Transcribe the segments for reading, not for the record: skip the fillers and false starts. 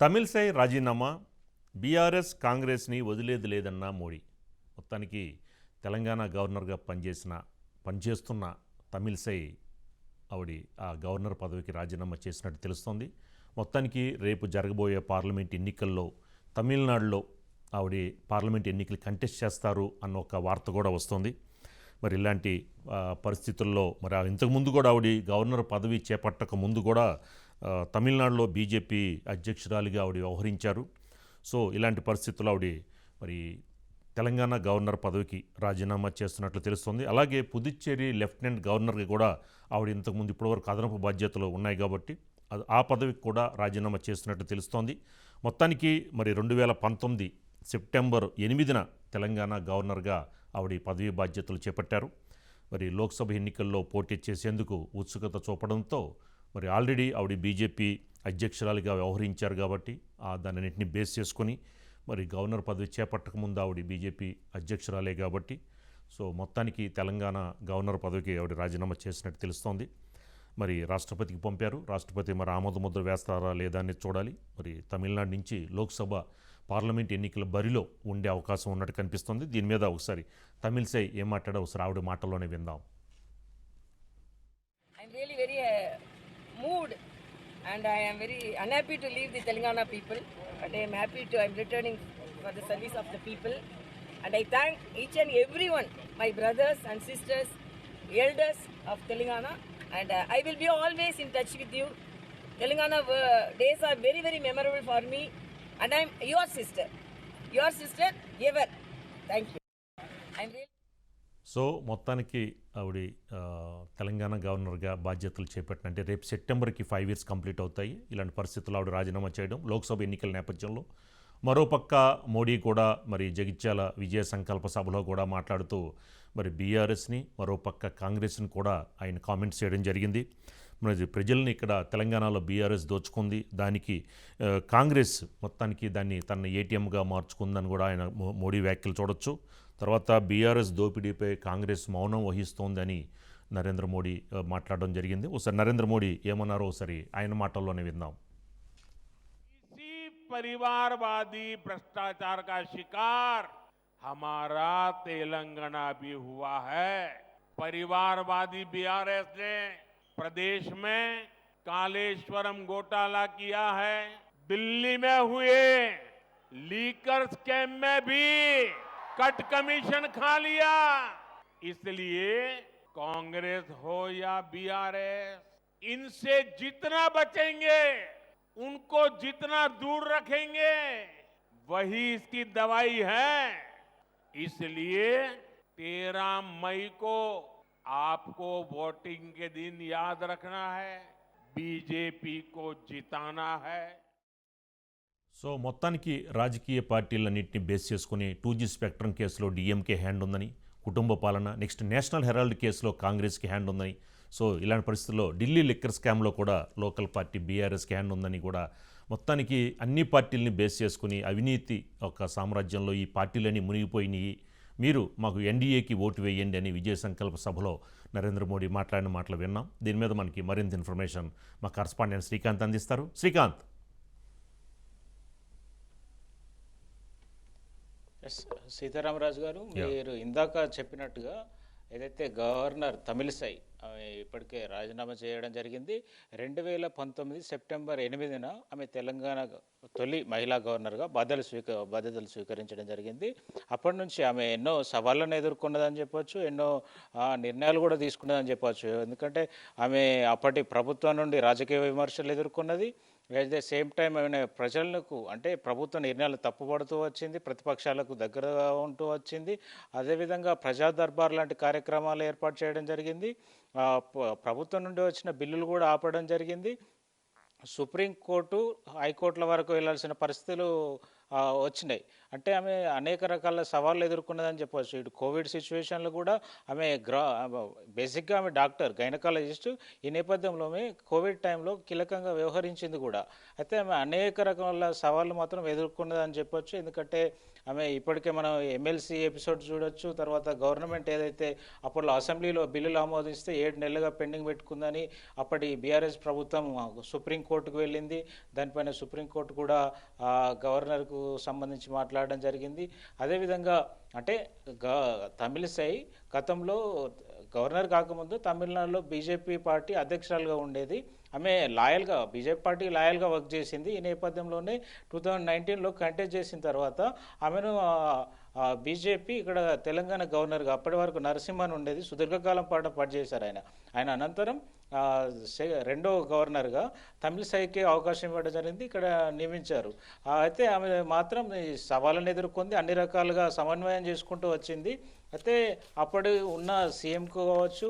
తమిళసై రాజీనామా, బీఆర్ఎస్ కాంగ్రెస్ని వదిలేది లేదన్న మోడీ. మొత్తానికి తెలంగాణ గవర్నర్గా పనిచేస్తున్న తమిళసై ఆ గవర్నర్ పదవికి రాజీనామా చేసినట్టు తెలుస్తోంది. మొత్తానికి రేపు జరగబోయే పార్లమెంట్ ఎన్నికల్లో తమిళనాడులో పార్లమెంట్ ఎన్నికలు కంటెస్ట్ చేస్తారు అన్న ఒక వార్త కూడా వస్తుంది. మరి ఇలాంటి పరిస్థితుల్లో ఇంతకుముందు కూడా గవర్నర్ పదవి చేపట్టక ముందు కూడా తమిళనాడులో బీజేపీ అధ్యక్షురాలిగా వ్యవహరించారు. సో ఇలాంటి పరిస్థితుల్లో మరి తెలంగాణ గవర్నర్ పదవికి రాజీనామా చేస్తున్నట్లు తెలుస్తుంది. అలాగే పుదుచ్చేరి లెఫ్టినెంట్ గవర్నర్గా కూడా ఇంతకుముందు ఇప్పటివరకు అదనపు బాధ్యతలు ఉన్నాయి కాబట్టి ఆ పదవికి కూడా రాజీనామా చేస్తున్నట్లు తెలుస్తోంది. మొత్తానికి మరి 2019 సెప్టెంబర్ 8న తెలంగాణ గవర్నర్గా పదవి బాధ్యతలు చేపట్టారు. మరి లోక్సభ ఎన్నికల్లో పోటీ చేసేందుకు ఉత్సుకత చూపడంతో మరి ఆల్రెడీ బీజేపీ అధ్యక్షురాలిగా వ్యవహరించారు కాబట్టి దాన్నింటిని బేస్ చేసుకొని మరి గవర్నర్ పదవి చేపట్టకముందు బీజేపీ అధ్యక్షురాలే కాబట్టి సో మొత్తానికి తెలంగాణ గవర్నర్ పదవికి రాజీనామా చేసినట్టు తెలుస్తోంది. మరి రాష్ట్రపతికి పంపారు. రాష్ట్రపతి మరి ఆమోద ముద్ర వేస్తారా లేదా అనేది చూడాలి. మరి తమిళనాడు నుంచి లోక్సభ పార్లమెంట్ ఎన్నికల బరిలో ఉండే అవకాశం ఉన్నట్టు కనిపిస్తుంది. దీని మీద ఒకసారి తమిళసై ఏం మాట్లాడో ఒకసారి మాటల్లోనే విందాం. Moved and I am very unhappy to leave the Telangana people, but I am happy to I am returning for the service of the people, and I thank each and everyone, my brothers and sisters, elders of Telangana, and I will be always in touch with you. Telangana days are very very memorable for me, and I am your sister ever. Thank you. I am really so మొత్తానికి తెలంగాణ గవర్నర్గా బాధ్యతలు చేపట్టినంటే రేపు సెప్టెంబర్కి 5 years complete అవుతాయి. ఇలాంటి పరిస్థితుల్లో రాజీనామా చేయడం లోక్సభ ఎన్నికల నేపథ్యంలో. మరోపక్క మోడీ కూడా మరి జగిత్యాల విజయ సంకల్ప సభలో కూడా మాట్లాడుతూ మరి బీఆర్ఎస్ని మరోపక్క కాంగ్రెస్ని కూడా ఆయన కామెంట్స్ చేయడం జరిగింది. మరి ప్రజల్ని ఇక్కడ తెలంగాణలో బీఆర్ఎస్ దోచుకుంది, దానికి కాంగ్రెస్ మొత్తానికి దాన్ని తన ఏటీఎంగా మార్చుకుందని కూడా ఆయన మోడీ వ్యాఖ్యలు చూడొచ్చు. తర్వాత బీఆర్ఎస్ దోపిడీపై కాంగ్రెస్ మౌనం వహిస్తోందని నరేంద్ర మోడీ మాట్లాడడం జరిగింది. ఒకసారి నరేంద్ర మోడీ ఏమన్నారో ఒకసారి ఆయన మాటల్లోనే విందాం. परिवारवादी भ्रष्टाचार का शिकार हमारा तेलंगाना भी हुआ है। परिवारवादी बीआरएस ने प्रदेश में कालेश्वरम घोटाला किया है। दिल्ली में हुए लीकर स्कैम में भी कट कमीशन खा लिया। इसलिए कांग्रेस हो या बीआरएस, इनसे जितना बचेंगे, उनको जितना दूर रखेंगे, वही इसकी दवाई है। इसलिए 13 मई को आपको वोटिंग के दिन याद रखना है, बीजेपी को जिताना है। సో మొత్తానికి రాజకీయ పార్టీలన్నింటినీ బేస్ చేసుకుని 2G స్పెక్ట్రమ్ కేసులో డిఎంకే హ్యాండ్ ఉందని, కుటుంబ పాలన, నెక్స్ట్ నేషనల్ హెరాల్డ్ కేసులో కాంగ్రెస్కి హ్యాండ్ ఉందని, సో ఇలాంటి పరిస్థితుల్లో ఢిల్లీ లిక్కర్ స్కామ్లో కూడా లోకల్ పార్టీ బీఆర్ఎస్కి హ్యాండ్ ఉందని కూడా మొత్తానికి అన్ని పార్టీలని బేస్ చేసుకుని అవినీతి ఒక సామ్రాజ్యంలో ఈ పార్టీలన్నీ మునిగిపోయినాయి, మీరు మాకు ఎన్డీఏకి ఓటు వేయండి అని విజయ సంకల్ప సభలో నరేంద్ర మోడీ మాట్లాడిన మాటలు విన్నాం. దీని మీద మనకి మరింత ఇన్ఫర్మేషన్ మా కరస్పాండెంట్ శ్రీకాంత్ అందిస్తారు. శ్రీకాంత్. సీతారామరాజు గారు, మీరు ఇందాక చెప్పినట్టుగా ఏదైతే గవర్నర్ తమిళసై ఇప్పటికే రాజీనామా చేయడం జరిగింది. 2019 సెప్టెంబర్ 8న ఆమె తెలంగాణ తొలి మహిళా గవర్నర్గా బాధ్యతలు స్వీకరించడం జరిగింది. అప్పటి నుంచి ఆమె ఎన్నో సవాళ్ళను ఎదుర్కొన్నదని చెప్పొచ్చు, ఎన్నో నిర్ణయాలు కూడా తీసుకున్నదని చెప్పొచ్చు. ఎందుకంటే ఆమె అప్పటి ప్రభుత్వం నుండి రాజకీయ విమర్శలు ఎదుర్కొన్నది. అట్ ద సేమ్ టైం ఆమె ప్రజలకు అంటే ప్రభుత్వ నిర్ణయాలు తప్పుపడుతూ వచ్చింది, ప్రతిపక్షాలకు దగ్గరగా ఉంటూ వచ్చింది. అదేవిధంగా ప్రజా దర్బార్ లాంటి కార్యక్రమాలు ఏర్పాటు చేయడం జరిగింది. ప్రభుత్వం నుండి వచ్చిన బిల్లులు కూడా ఆపడం జరిగింది. సుప్రీంకోర్టు, హైకోర్టుల వరకు వెళ్లాల్సిన పరిస్థితులు వచ్చినాయి. అంటే ఆమె అనేక రకాల సవాళ్ళు ఎదుర్కొన్నదని చెప్పొచ్చు. ఇటు కోవిడ్ సిచ్యువేషన్‌లో కూడా ఆమె బేసిక్‌గా ఆమె డాక్టర్, గైనకాలజిస్ట్. ఈ నేపథ్యంలో ఆమె కోవిడ్ టైంలో కీలకంగా వ్యవహరించింది కూడా. అయితే ఆమె అనేక రకాల సవాళ్ళు మాత్రం ఎదుర్కొన్నదని చెప్పొచ్చు. ఎందుకంటే ఆమె ఇప్పటికే మనం ఎమ్మెల్సీ ఎపిసోడ్ చూడొచ్చు. తర్వాత గవర్నమెంట్ ఏదైతే అప్పట్లో అసెంబ్లీలో బిల్లులు ఆమోదిస్తే 7 నెలలుగా పెండింగ్ పెట్టుకుందని అప్పటి బీఆర్ఎస్ ప్రభుత్వం సుప్రీంకోర్టుకు వెళ్ళింది. దానిపైన సుప్రీంకోర్టు కూడా గవర్నర్కు సంబంధించి మాట్లాడడం జరిగింది. అదేవిధంగా అంటే తమిళిసై గతంలో గవర్నర్ కాకముందు తమిళనాడులో బీజేపీ పార్టీ అధ్యక్షురాలుగా ఉండేది. ఆమె లాయల్గా బీజేపీ పార్టీ లాయల్గా వర్క్ చేసింది. ఈ నేపథ్యంలోనే 2019లో కంటెస్ట్ చేసిన తర్వాత ఆమెను బీజేపీ ఇక్కడ తెలంగాణ గవర్నర్గా అప్పటి వరకు నరసింహన్ ఉండేది, సుదీర్ఘకాలం పాటు పనిచేశారు ఆయన. ఆయన అనంతరం రెండో గవర్నర్గా తమిళిసైకి అవకాశం ఇవ్వడం జరిగింది, ఇక్కడ నియమించారు. అయితే ఆమె మాత్రం ఈ సవాళ్ళను ఎదుర్కొంది, అన్ని రకాలుగా సమన్వయం చేసుకుంటూ వచ్చింది. అయితే అప్పుడు ఉన్న సీఎంకు కావచ్చు,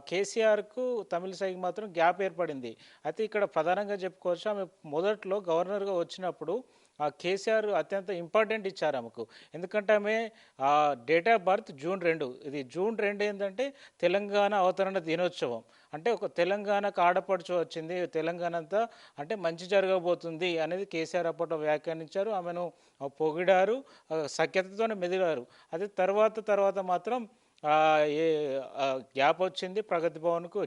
కేసీఆర్కు తమిళిసైకి మాత్రం గ్యాప్ ఏర్పడింది. అయితే ఇక్కడ ప్రధానంగా చెప్పుకోవచ్చు, ఆమె మొదట్లో గవర్నర్గా వచ్చినప్పుడు కేసీఆర్ అత్యంత ఇంపార్టెంట్ ఇచ్చారు ఆమెకు. ఎందుకంటే ఆమె డేట్ ఆఫ్ బర్త్ June 2. ఇది June 2 ఏంటంటే తెలంగాణ అవతరణ దినోత్సవం. అంటే ఒక తెలంగాణకు ఆడపడుచు వచ్చింది, తెలంగాణ అంతా అంటే మంచి జరగబోతుంది అనేది కేసీఆర్ అప్పట్లో వ్యాఖ్యానించారు. ఆమెను పొగిడారు, సఖ్యతతోనే మెదిలారు. అదే తర్వాత మాత్రం ఏ గ్యాప్ వచ్చింది ప్రగతి భవన్కు,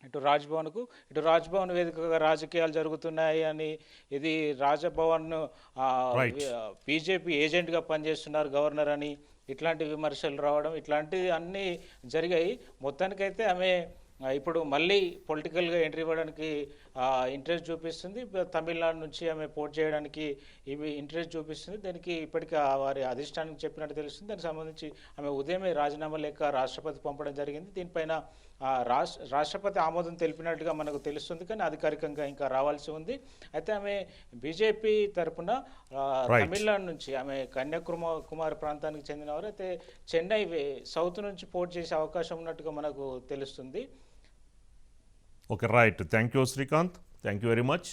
ఇటు రాజ్భవన్ వేదికగా రాజకీయాలు జరుగుతున్నాయి అని, ఇది రాజభవన్ బీజేపీ ఏజెంట్గా పనిచేస్తున్నారు గవర్నర్ అని ఇట్లాంటి విమర్శలు రావడం, ఇట్లాంటివి అన్నీ జరిగాయి. మొత్తానికైతే ఆమె ఇప్పుడు మళ్ళీ పొలిటికల్గా ఎంట్రీ ఇవ్వడానికి ఇంట్రెస్ట్ చూపిస్తుంది. తమిళనాడు నుంచి ఆమె పోటీ చేయడానికి ఇవి ఇంట్రెస్ట్ చూపిస్తుంది. దానికి ఇప్పటికీ వారి అధిష్టానానికి చెప్పినట్టు తెలుస్తుంది. దానికి సంబంధించి ఆమె ఉదయమే రాజీనామా లేఖ రాష్ట్రపతి పంపడం జరిగింది. దీనిపైన రాష్ట్రపతి ఆమోదం తెలిపినట్టుగా మనకు తెలుస్తుంది, కానీ అధికారికంగా ఇంకా రావాల్సి ఉంది. అయితే ఆమె బీజేపీ తరఫున తమిళనాడు నుంచి ఆమె కన్యాకుమారి ప్రాంతానికి చెందినవారు. అయితే చెన్నై సౌత్ నుంచి పోటీ చేసే అవకాశం ఉన్నట్టుగా మనకు తెలుస్తుంది. Okay, right. Thank you Srikanth, thank you very much.